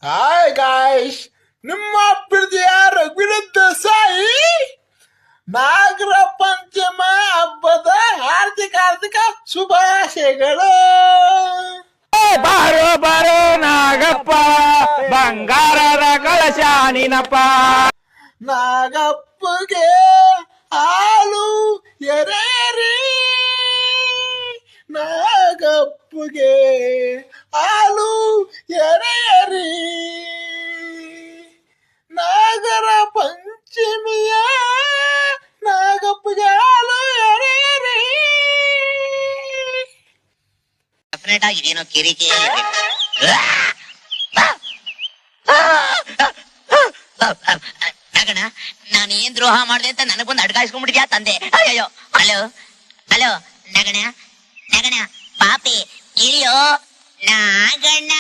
Hi guys, ನಿಮ್ಮ ಪ್ರೀತಿಯ ರಘುವಿನಂತ ಸಾಯಿ ನಾಗರ ಪಂಚಮ ಹಬ್ಬದ ಹಾರ್ದಿಕ ಶುಭಾಶಯಗಳು. ಬಾರೋ ಬಾರೋ ನಾಗಪ್ಪ, ಬಂಗಾರದ ಕಳಶ ನೀನಪ್ಪ. ನಾಗಪ್ಪಗೆ ಹಾಲು ಎರೆರಿ, ನಾಗಪ್ಪಗೆ ಹಾಲು ಎರೆಯರಿ, ನಾಗರ ಪಂಚಮಿಯ ನಾಗಪ್ಪಗೆ ಹಾಲು ಎರೆಯರಿ. ಡೆಫಿನೆಟ್ ಆಗಿ ಇದೇನೋ ಕಿರಿಕೆ. ನಾಗಣ್ಣ, ನಾನು ಏನ್ ದ್ರೋಹ ಮಾಡಿದೆ ಅಂತ ನನಗೊಂದು ಅಡ್ಗಾಯಿಸ್ಕೊಂಡ್ಬಿಟ್ಟಿದ್ಯಾ ತಂದೆ? ಅಯ್ಯೋ, ಹಲೋ ಹಲೋ ನಾಗಣ್ಣ, ನಾಗಣ್ಣ ಪಾಪಿ ಇಳಿಯೋ ನಾಗಣ್ಣ.